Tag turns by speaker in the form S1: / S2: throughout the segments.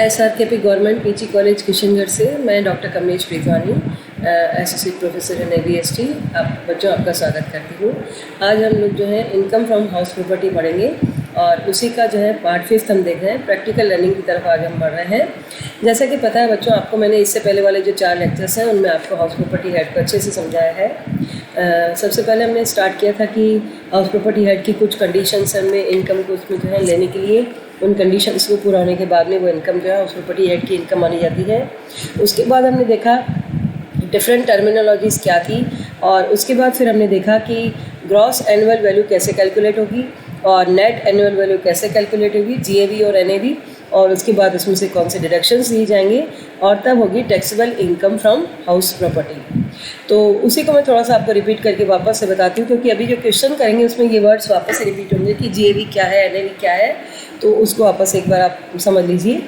S1: SRKP government PG college Kishangarh से मैं doctor Kamlesh Preetwani associate professor in ABST आप बच्चों आपका स्वागत करती हूँ। आज हम लोग जो है इनकम फ्रॉम हाउस प्रॉपर्टी पढ़ेंगे और उसी का जो है पार्ट 5 हम देख रहे हैं। प्रैक्टिकल लर्निंग की तरफ आज हम बढ़ रहे हैं। जैसा कि पता है बच्चों, आपको मैंने इससे पहले वाले जो 4 लेक्चर्स हैं उनमें आपको हाउस प्रॉपर्टी हेड को अच्छे से समझाया है। सबसे पहले हमने स्टार्ट किया था कि हाउस प्रॉपर्टी हेड की कुछ कंडीशंस हमें इनकम को उसमें जो है लेने के लिए, उन कंडीशंस को पूरा होने के बाद में वो इनकम जो है हाउस प्रॉपर्टी हेड की इनकम मानी जाती है। उसके बाद हमने देखा डिफरेंट टर्मिनोलॉजीज़ क्या थी और उसके बाद फिर हमने देखा कि ग्रॉस एनुअल वैल्यू कैसे कैलकुलेट होगी और नेट एनुअल वैल्यू कैसे कैलकुलेट होगी, GAV और NAV, और उसके बाद उसमें से कौन से डिडक्शंस दिए जाएंगे और तब होगी taxable income from house property. तो उसी को मैं थोड़ा सा आपको रिपीट करके वापस से बताती हूँ, क्योंकि अभी जो क्वेश्चन करेंगे उसमें ये वर्ड्स वापस से रिपीट होंगे कि GAV क्या है, NAV क्या है, तो उसको वापस एक बार आप समझ लीजिए।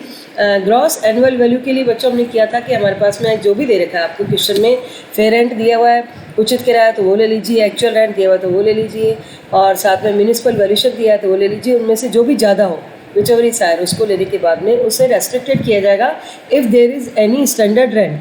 S1: ग्रॉस एनुअल वैल्यू के लिए बच्चों हमने किया था कि हमारे पास में जो भी दे रखा है आपको क्वेश्चन में, फेयर रेंट दिया हुआ है, उचित किराया तो वो ले लीजिए, एक्चुअल रेंट दिया हुआ है तो वो ले लीजिए, और साथ में म्यूनिसिपल वैल्यूएशन दिया है तो वो ले लीजिए। उनमें से जो भी ज़्यादा हो, विचएवर इज हायर, उसको लेने के बाद में उसे रेस्ट्रिक्टेड किया जाएगा if there is any standard rent.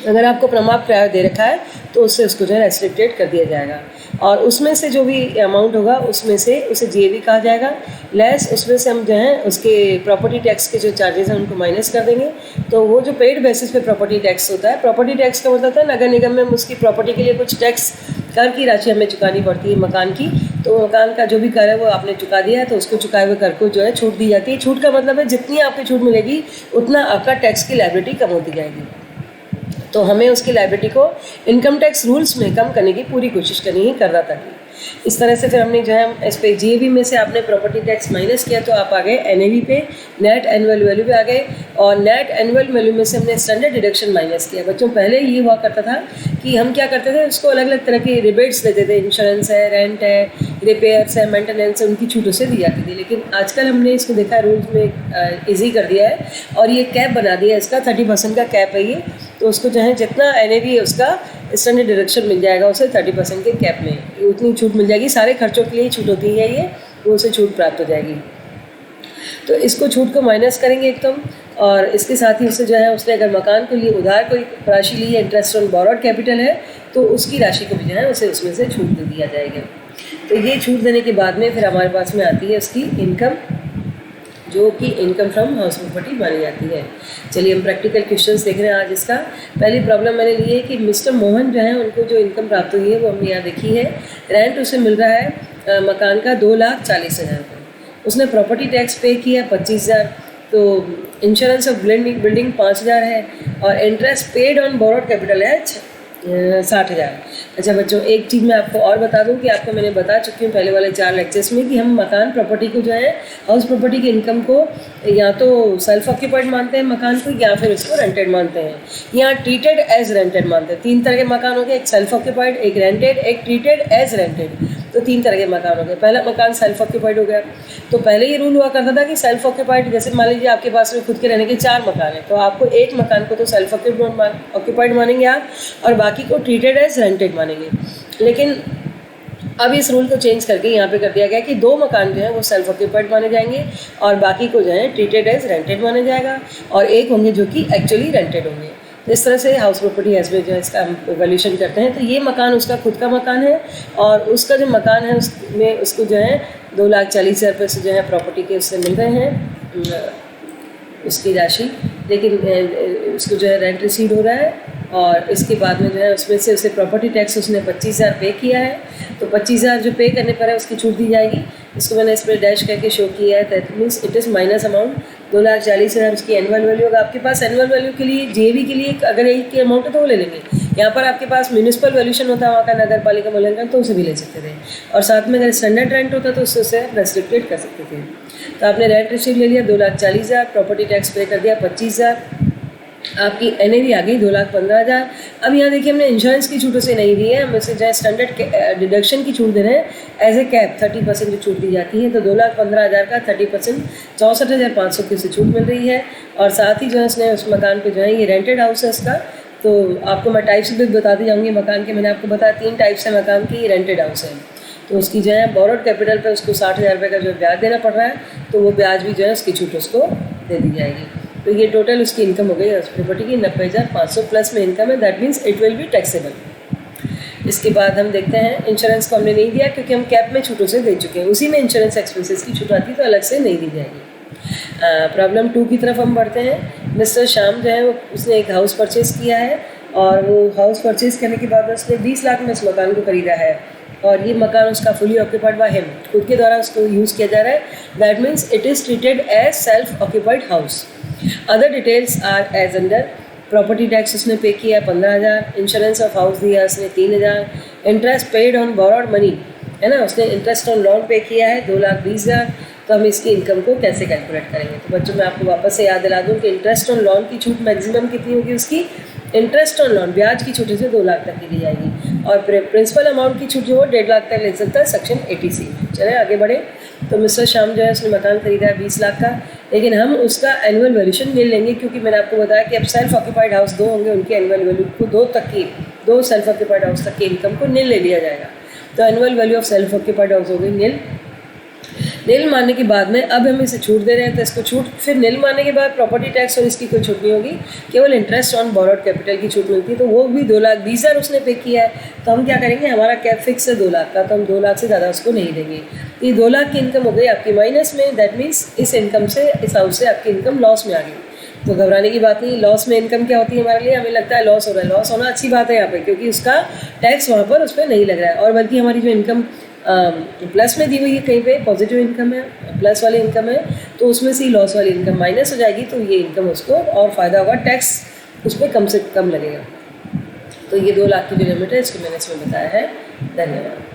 S1: अगर आपको प्रमाप किराया दे रखा है तो उससे उसको जो है रेस्ट्रिक्टेड कर दिया जाएगा, और उसमें से जो भी अमाउंट होगा उसमें से उसे GAV कहा जाएगा। लेस उसमें से हम जो है उसके प्रॉपर्टी टैक्स के जो चार्जेस हैं उनको माइनस कर देंगे। तो वो जो पेड बेसिस पे प्रॉपर्टी टैक्स होता है, प्रॉपर्टी टैक्स का मतलब है नगर निगम में उसकी प्रॉपर्टी के लिए कुछ टैक्स कर की राशि हमें चुकानी पड़ती है मकान की, तो मकान का जो भी कर है वो आपने चुका दिया है तो उसको चुकाए हुए कर को जो है छूट दी जाती है। छूट का मतलब है जितनी आपकी छूट मिलेगी उतना आपका टैक्स की लायबिलिटी कम होती जाएगी। तो हमें उसकी लायबिलिटी को इनकम टैक्स रूल्स में कम करने की पूरी कोशिश करनी ही कर रहा था। इस तरह से फिर हमने जो है इस पे GAV में से आपने प्रॉपर्टी टैक्स माइनस किया तो आप आ गए NAV पे, नेट एनुअल वैल्यू पे आ गए, और नेट एनुअल वैल्यू में से हमने स्टैंडर्ड डिडक्शन माइनस किया। बच्चों पहले ये हुआ करता था कि हम क्या करते थे, उसको अलग अलग तरह की रिबेट्स देते थे, इंश्योरेंस है, रेंट है, रिपेयर्स है, मेंटेनेंस है, उनकी छूटों से दी जाती थी। लेकिन आजकल हमने इसको देखा रूल्स में ईजी कर दिया है और ये कैप बना दिया है, इसका 30% का कैप है ये। तो उसको जो है जितना NAV है उसका स्टैंडर्ड डिडक्शन मिल जाएगा उसे 30% के कैप में, उतनी छूट मिल जाएगी। सारे खर्चों के लिए छूट होती है ये, वो उसे छूट प्राप्त हो जाएगी। तो इसको छूट को माइनस करेंगे एकदम, और इसके साथ ही उससे जो है उसने अगर मकान के लिए उधार कोई राशि ली है, इंटरेस्ट ऑन बोरोड कैपिटल है, तो उसकी राशि को भी जो है उसे उसमें से छूट दे दिया जाएगा। तो ये छूट देने के बाद में फिर हमारे पास में आती है उसकी इनकम, जो कि इनकम फ्रॉम हाउस प्रॉपर्टी मानी जाती है। चलिए हम प्रैक्टिकल क्वेश्चंस देख रहे हैं आज। इसका पहली प्रॉब्लम मैंने ली है कि मिस्टर मोहन जो है उनको जो इनकम प्राप्त हुई है वो हमने यहाँ देखी है। रेंट उसे मिल रहा है मकान का 2,40,000 रुपये। उसने प्रॉपर्टी टैक्स पे किया 25,000, तो इंश्योरेंस ऑफ बिल्डिंग 5,000 है, और interest paid on borrowed capital है 60,000। अच्छा बच्चों, एक चीज़ मैं आपको और बता दूं कि आपको मैंने बता चुकी हूँ पहले वाले 4 लेक्चर्स में कि हम मकान प्रॉपर्टी को जो है हाउस प्रॉपर्टी की इनकम को या तो सेल्फ ऑक्यूपाइड मानते हैं मकान को, या फिर उसको रेंटेड मानते हैं। यहाँ ट्रीटेड एज रेंटेड मानते हैं। 3 तरह के मकान हो गए, एक सेल्फ ऑक्यूपाइड, एक रेंटेड, एक ट्रीटेड एज रेंटेड। तो 3 तरह के मकान हो गए। पहला मकान सेल्फ ऑक्यूपाइड हो गया। तो पहले ये रूल हुआ करता था कि सेल्फ ऑक्यूपाइड, जैसे मान लीजिए आपके पास में खुद के रहने के 4 मकान हैं, तो आपको एक मकान को तो सेल्फ ऑक्यूपाइड मानेंगे आप, और बाकी को ट्रीटेड एज रेंटेड मानेंगे। लेकिन अब इस रूल को चेंज करके यहाँ पे कर दिया गया कि 2 मकान जो है वो सेल्फ ऑक्यूपाइड माने जाएंगे और बाकी को जो है ट्रीटेड एज रेंटेड माना जाएगा, और एक होंगे जो कि एक्चुअली रेंटेड होंगे। तो इस तरह से हाउस प्रॉपर्टी एज में जो है इसका हम वैल्यूएशन करते हैं। तो ये मकान उसका खुद का मकान है, और उसका जो मकान है उसमें उसको जो है 2,40,000 रुपये से जो है प्रॉपर्टी के उससे मिल रहे हैं उसकी राशि, लेकिन उसको जो है रेंट रिसीव हो रहा है, और इसके बाद में जो है उसमें से उसे प्रॉपर्टी टैक्स उसने 25,000 पे किया है। तो 25,000 जो पे करने पर है उसकी छूट दी जाएगी। इसको मैंने इस पर डैश करके शो किया है। That means it is minus amount 2,40,000 उसकी एनुअल वैल्यू होगा। आपके पास एनुअल वैल्यू के लिए GAV के लिए अगर एक की अमाउंट है तो वो ले लेंगे। यहाँ पर आपके पास म्यूनिसिपल वैल्यूएशन होता है वहाँ का, नगर पालिका मूल्यांकन, तो उसे भी ले सकते थे, और साथ में अगर स्टैंडर्ड रेंट होता तो उससे रेस्ट्रिक्टेड कर सकते थे। तो आपने रेंट रिसीव ले लिया 2,40,000, प्रॉपर्टी टैक्स पे कर दिया 25,000, आपकी NAV आ गई 2,15,000। अब यहाँ देखिए हमने इंश्योरेंस की छूटों से नहीं दी है, हम इसे जो है स्टैंडर्ड डिडक्शन की छूट दे रहे हैं एज ए कैप। 30% जो छूट दी जाती है, तो 2,15,000 का 30% 64,500 की से छूट मिल रही है। और साथ ही जो है उसने उस मकान पे जो है, ये रेंटेड हाउस है इसका, तो आपको मैं टाइप्स भी बताती जाऊँगी मकान के। मैंने आपको बताया 3 टाइप्स है मकान की, रेंटेड हाउस है। तो उसकी जो है बोरोड कैपिटल पे उसको 60,000 रुपये का जो ब्याज देना पड़ रहा है, तो वो ब्याज भी जो है उसकी छूट उसको दे दी जाएगी। तो ये टोटल उसकी इनकम हो गई हाउस प्रॉपर्टी की 90,500 प्लस में इनकम है, that means it will be taxable. इसके बाद हम देखते हैं इंश्योरेंस को हमने नहीं दिया क्योंकि हम कैप में छूटों से दे चुके हैं, उसी में इंश्योरेंस एक्सपेंसेस की छूट आती तो अलग से नहीं दी जाएगी। प्रॉब्लम 2 की तरफ हम बढ़ते हैं। मिस्टर श्याम जो है उसने एक हाउस परचेज़ किया है और वो हाउस परचेज़ करने के बाद उसने 20 लाख में इस मकान को खरीदा है और ये मकान उसका फुली ऑक्यूपाइड बाय हिम, खुद के द्वारा उसको यूज़ किया जा रहा है, that means it is treated as self occupied house. Other details are as under. Property tax उसने पे किया 15,000, इंश्योरेंस ऑफ हाउस दिया उसने 3,000, interest paid on borrowed money है ना, उसने इंटरेस्ट ऑन लोन पे किया है 2,20,000। तो हम इसकी इनकम को कैसे कैलकुलेट करेंगे? तो बच्चों मैं आपको वापस से याद दिला दूँ कि इंटरेस्ट ऑन लोन की छूट मैक्सिमम कितनी होगी उसकी, इंटरेस्ट ऑन लोन ब्याज की छूट से 2 लाख तक की दी जाएगी और प्रिंसिपल अमाउंट की छूट जो वो 1.5 लाख तक ले सकता है सेक्शन 80C। चले आगे बढ़े। तो मिस्टर श्याम जो है उसने मकान खरीदा है 20 लाख का, लेकिन हम उसका एनुअल वैल्यूशन ले लेंगे क्योंकि मैंने आपको बताया कि अब सेल्फ ऑक्यूपाइड हाउस 2 होंगे, उनके एनुअल वैल्यू को 2 सेल्फ ऑक्यूपाइड हाउस तक की इनकम को नील ले लिया जाएगा। तो annual value of self occupied house हो गई नील। नील मानने के बाद में अब हम इसे छूट दे रहे हैं तो इसको छूट, फिर नील मानने के बाद प्रॉपर्टी टैक्स और इसकी कोई छूट नहीं होगी, केवल इंटरेस्ट ऑन बोरोड कैपिटल की छूट मिलती है। तो वो भी 2,20,000 उसने पे किया है, तो हम क्या करेंगे, हमारा कैप फिक्स है 2 लाख का, तो हम 2 लाख से ज़्यादा उसको नहीं देंगे। तो ये 2 लाख की इनकम हो गई आपकी माइनस में, दैट मीन्स इस इनकम से, इस हाउस से आपकी इनकम लॉस में आ गई। तो घबराने की बात नहीं, लॉस में इनकम क्या होती है हमारे लिए, हमें लगता है लॉस हो रहा है, लॉस होना अच्छी बात है यहाँ पे क्योंकि उसका टैक्स वहाँ पर उस पर नहीं लग रहा है और बल्कि हमारी जो इनकम प्लस में दी हुई है, कहीं पे पॉजिटिव इनकम है, प्लस वाली इनकम है, तो उसमें से लॉस वाली इनकम माइनस हो जाएगी, तो ये इनकम उसको और फ़ायदा होगा, टैक्स उस पर कम से कम लगेगा। तो ये 2 लाख की जो लिमिट है इसको मैंने इसमें बताया है। धन्यवाद।